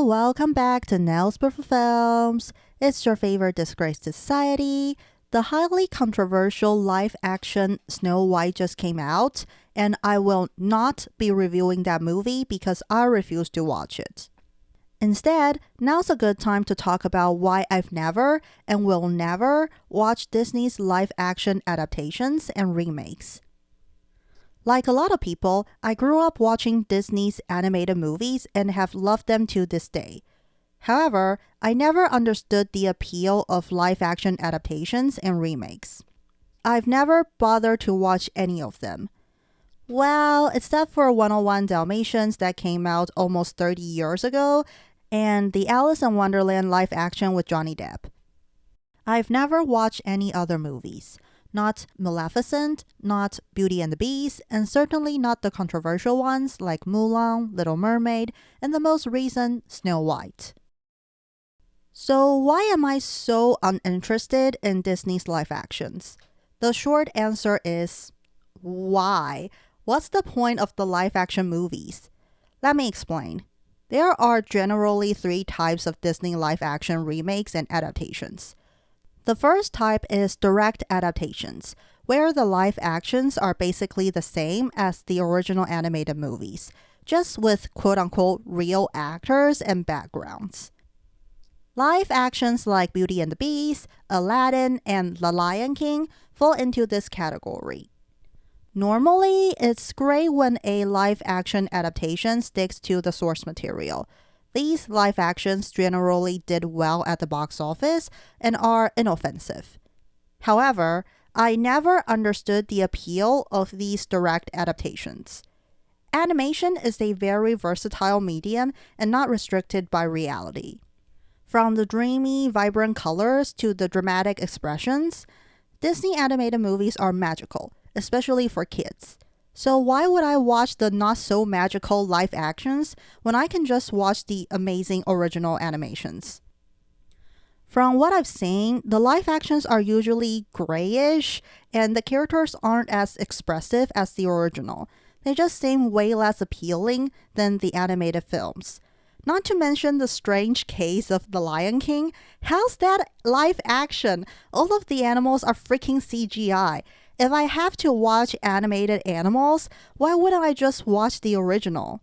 welcome back to Nell's Beautiful Films. It's your favorite disgrace to society. The highly controversial live-action Snow White just came out, and I will not be reviewing that movie because I refuse to watch it. Instead, now's a good time to talk about why I've never and will never watch Disney's live-action adaptations and remakes. Like a lot of people, I grew up watching Disney's animated movies and have loved them to this day. However, I never understood the appeal of live-action adaptations and remakes. I've never bothered to watch any of them. Well, except for 101 Dalmatians that came out almost 30 years ago, and the Alice in Wonderland live-action with Johnny Depp. I've never watched any other movies. Not Maleficent, not Beauty and the Beast, and certainly not the controversial ones like Mulan, Little Mermaid, and the most recent Snow White. So why am I so uninterested in Disney's live actions? The short answer is why? What's the point of the live action movies? Let me explain. There are generally three types of Disney live action remakes and adaptations. The first type is direct adaptations, where the live actions are basically the same as the original animated movies, just with quote-unquote real actors and backgrounds. Live actions like Beauty and the Beast, Aladdin, and The Lion King fall into this category. Normally, it's great when a live-action adaptation sticks to the source material. These live actions generally did well at the box office and are inoffensive. However, I never understood the appeal of these direct adaptations. Animation is a very versatile medium and not restricted by reality. From the dreamy, vibrant colors to the dramatic expressions, Disney animated movies are magical, especially for kids. So why would I watch the not-so-magical live actions when I can just watch the amazing original animations? From what I've seen, the live actions are usually grayish, and the characters aren't as expressive as the original. They just seem way less appealing than the animated films. Not to mention the strange case of The Lion King. How's that live action? All of the animals are freaking CGI. If I have to watch animated animals, why wouldn't I just watch the original?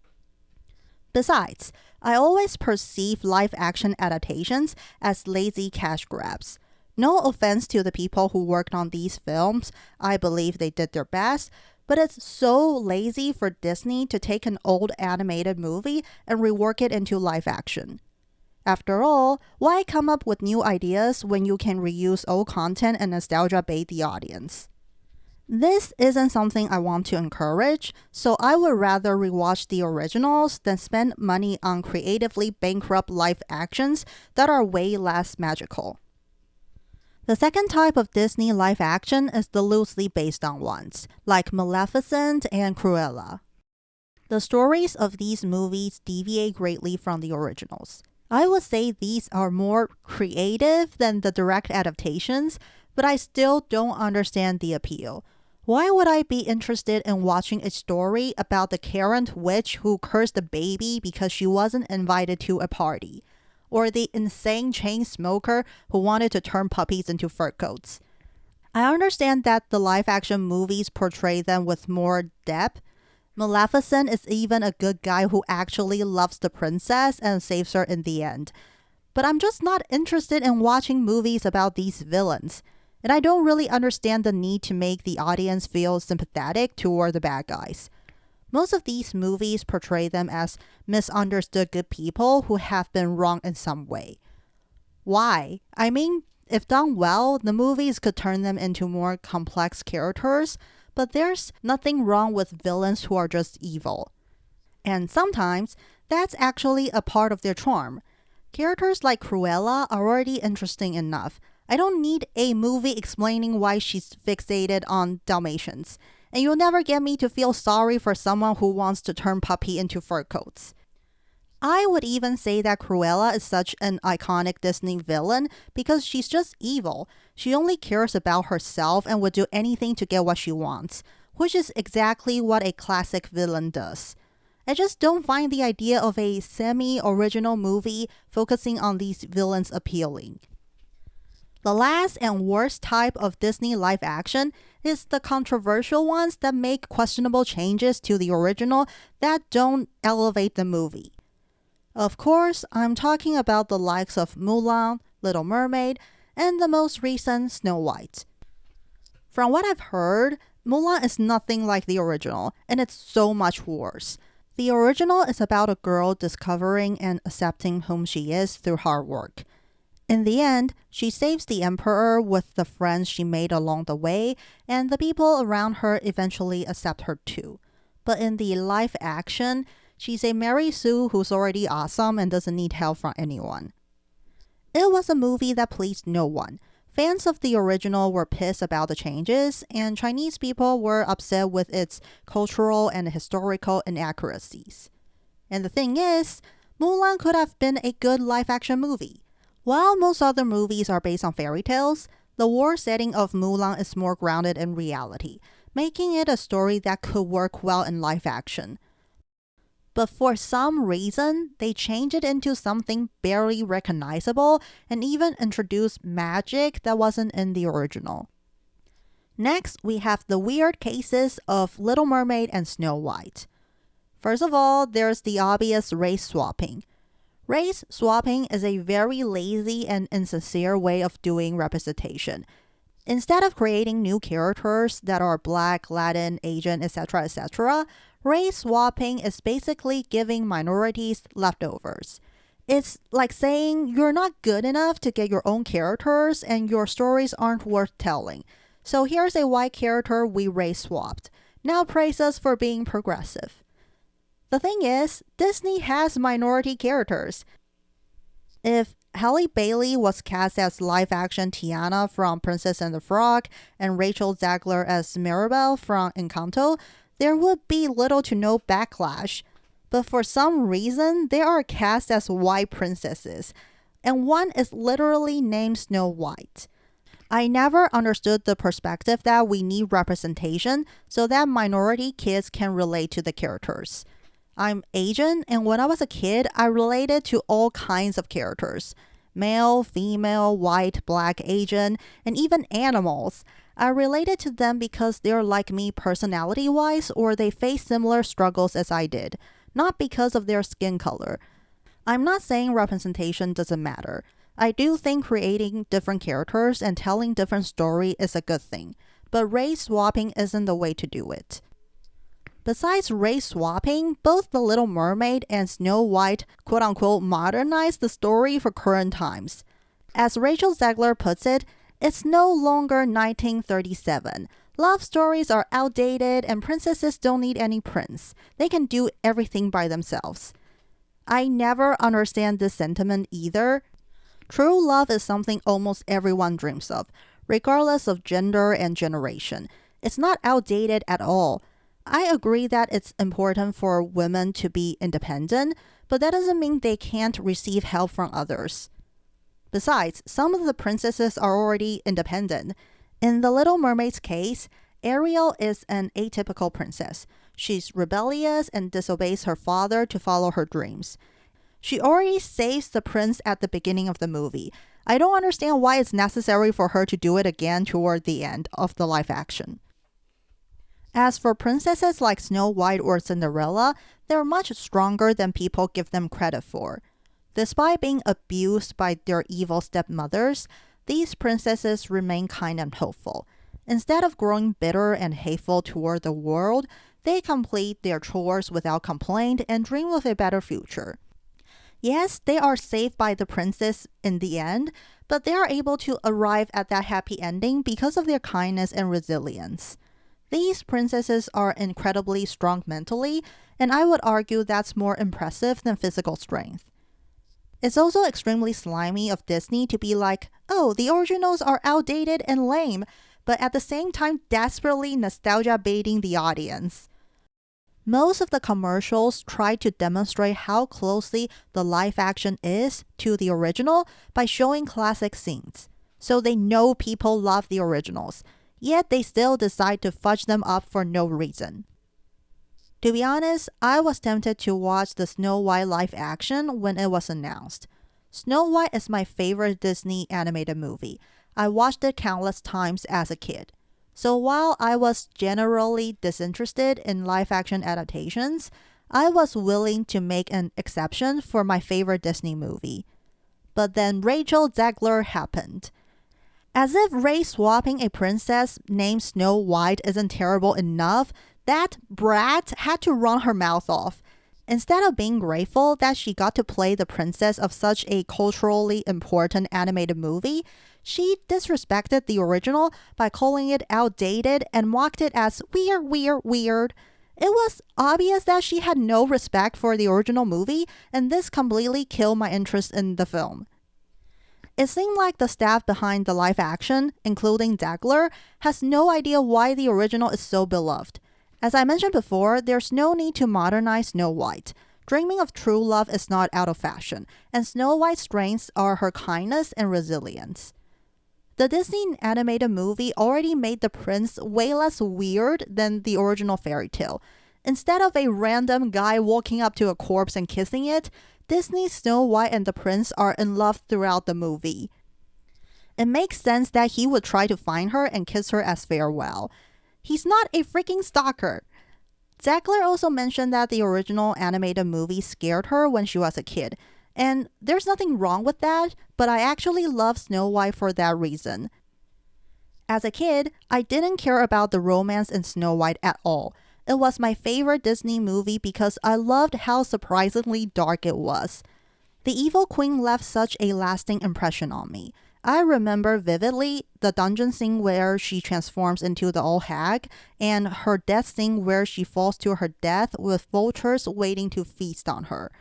Besides, I always perceive live-action adaptations as lazy cash grabs. No offense to the people who worked on these films, I believe they did their best, but it's so lazy for Disney to take an old animated movie and rework it into live action. After all, why come up with new ideas when you can reuse old content and nostalgia bait the audience? This isn't something I want to encourage, so I would rather rewatch the originals than spend money on creatively bankrupt live actions that are way less magical. The second type of Disney live action is the loosely based on ones, like Maleficent and Cruella. The stories of these movies deviate greatly from the originals. I would say these are more creative than the direct adaptations, but I still don't understand the appeal. Why would I be interested in watching a story about the Karen witch who cursed a baby because she wasn't invited to a party? Or the insane chain smoker who wanted to turn puppies into fur coats? I understand that the live-action movies portray them with more depth. Maleficent is even a good guy who actually loves the princess and saves her in the end. But I'm just not interested in watching movies about these villains. And I don't really understand the need to make the audience feel sympathetic toward the bad guys. Most of these movies portray them as misunderstood good people who have been wrong in some way. Why? I mean, if done well, the movies could turn them into more complex characters, but there's nothing wrong with villains who are just evil. And sometimes, that's actually a part of their charm. Characters like Cruella are already interesting enough. I don't need a movie explaining why she's fixated on Dalmatians. And you'll never get me to feel sorry for someone who wants to turn puppy into fur coats. I would even say that Cruella is such an iconic Disney villain because she's just evil. She only cares about herself and would do anything to get what she wants, which is exactly what a classic villain does. I just don't find the idea of a semi-original movie focusing on these villains appealing. The last and worst type of Disney live action is the controversial ones that make questionable changes to the original that don't elevate the movie. Of course, I'm talking about the likes of Mulan, Little Mermaid, and the most recent Snow White. From what I've heard, Mulan is nothing like the original, and it's so much worse. The original is about a girl discovering and accepting whom she is through hard work. In the end, she saves the emperor with the friends she made along the way, and the people around her eventually accept her too. But in the live action, she's a Mary Sue who's already awesome and doesn't need help from anyone. It was a movie that pleased no one. Fans of the original were pissed about the changes, and Chinese people were upset with its cultural and historical inaccuracies. And the thing is, Mulan could have been a good live action movie. While most other movies are based on fairy tales, the war setting of Mulan is more grounded in reality, making it a story that could work well in live action. But for some reason, they changed it into something barely recognizable and even introduced magic that wasn't in the original. Next, we have the weird cases of Little Mermaid and Snow White. First of all, there's the obvious race swapping. Race swapping is a very lazy and insincere way of doing representation. Instead of creating new characters that are Black, Latin, Asian, etc., race swapping is basically giving minorities leftovers. It's like saying you're not good enough to get your own characters and your stories aren't worth telling. So here's a white character we race swapped. Now praise us for being progressive. The thing is, Disney has minority characters. If Halle Bailey was cast as live-action Tiana from Princess and the Frog and Rachel Zegler as Mirabel from Encanto, there would be little to no backlash. But for some reason, they are cast as white princesses, and one is literally named Snow White. I never understood the perspective that we need representation so that minority kids can relate to the characters. I'm Asian, and when I was a kid, I related to all kinds of characters. Male, female, white, black, Asian, and even animals. I related to them because they're like me personality-wise or they face similar struggles as I did, not because of their skin color. I'm not saying representation doesn't matter. I do think creating different characters and telling different story is a good thing, but race swapping isn't the way to do it. Besides race swapping, both The Little Mermaid and Snow White quote-unquote modernized the story for current times. As Rachel Zegler puts it, it's no longer 1937. Love stories are outdated and princesses don't need any prince. They can do everything by themselves. I never understand this sentiment either. True love is something almost everyone dreams of, regardless of gender and generation. It's not outdated at all. I agree that it's important for women to be independent, but that doesn't mean they can't receive help from others. Besides, some of the princesses are already independent. In The Little Mermaid's case, Ariel is an atypical princess. She's rebellious and disobeys her father to follow her dreams. She already saves the prince at the beginning of the movie. I don't understand why it's necessary for her to do it again toward the end of the live action. As for princesses like Snow White or Cinderella, they're much stronger than people give them credit for. Despite being abused by their evil stepmothers, these princesses remain kind and hopeful. Instead of growing bitter and hateful toward the world, they complete their chores without complaint and dream of a better future. Yes, they are saved by the princess in the end, but they are able to arrive at that happy ending because of their kindness and resilience. These princesses are incredibly strong mentally, and I would argue that's more impressive than physical strength. It's also extremely slimy of Disney to be like, oh, the originals are outdated and lame, but at the same time desperately nostalgia baiting the audience. Most of the commercials try to demonstrate how closely the live action is to the original by showing classic scenes. So they know people love the originals, yet they still decide to fudge them up for no reason. To be honest, I was tempted to watch the Snow White live action when it was announced. Snow White is my favorite Disney animated movie. I watched it countless times as a kid. So while I was generally disinterested in live action adaptations, I was willing to make an exception for my favorite Disney movie. But then Rachel Zegler happened. As if race swapping a princess named Snow White isn't terrible enough, that brat had to run her mouth off. Instead of being grateful that she got to play the princess of such a culturally important animated movie, she disrespected the original by calling it outdated and mocked it as weird, weird, weird. It was obvious that she had no respect for the original movie, and this completely killed my interest in the film. It seemed like the staff behind the live action, including Dagler, has no idea why the original is so beloved. As I mentioned before, there's no need to modernize Snow White. Dreaming of true love is not out of fashion, and Snow White's strengths are her kindness and resilience. The Disney animated movie already made the prince way less weird than the original fairy tale. Instead of a random guy walking up to a corpse and kissing it, Disney's Snow White and the prince are in love throughout the movie. It makes sense that he would try to find her and kiss her as farewell. He's not a freaking stalker. Zegler also mentioned that the original animated movie scared her when she was a kid. And there's nothing wrong with that, but I actually love Snow White for that reason. As a kid, I didn't care about the romance in Snow White at all. It was my favorite Disney movie because I loved how surprisingly dark it was. The evil queen left such a lasting impression on me. I remember vividly the dungeon scene where she transforms into the old hag, and her death scene where she falls to her death with vultures waiting to feast on her.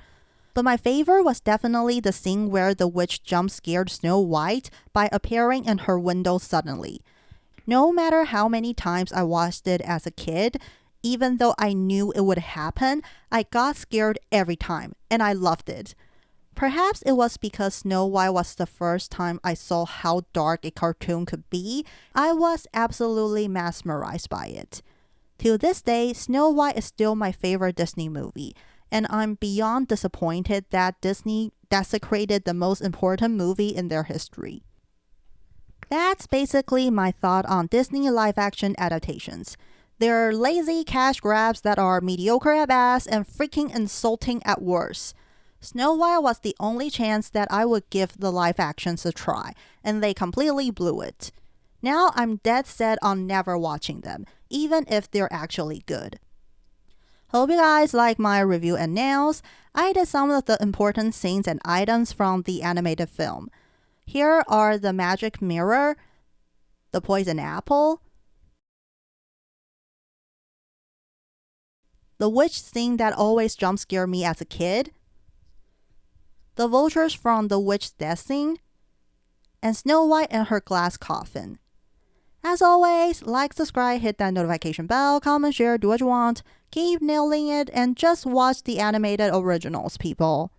But my favorite was definitely the scene where the witch jump scared Snow White by appearing in her window suddenly. No matter how many times I watched it as a kid, even though I knew it would happen, I got scared every time, and I loved it. Perhaps it was because Snow White was the first time I saw how dark a cartoon could be. I was absolutely mesmerized by it. To this day, Snow White is still my favorite Disney movie, and I'm beyond disappointed that Disney desecrated the most important movie in their history. That's basically my thought on Disney live-action adaptations. They're lazy cash grabs that are mediocre at best and freaking insulting at worst. Snow White was the only chance that I would give the live actions a try, and they completely blew it. Now I'm dead set on never watching them, even if they're actually good. Hope you guys like my review and nails. I did some of the important scenes and items from the animated film. Here are the magic mirror, the poison apple, the witch scene that always jump scared me as a kid, the vultures from the witch's death scene, and Snow White and her glass coffin. As always, like, subscribe, hit that notification bell, comment, share, do what you want, keep nailing it, and just watch the animated originals, people.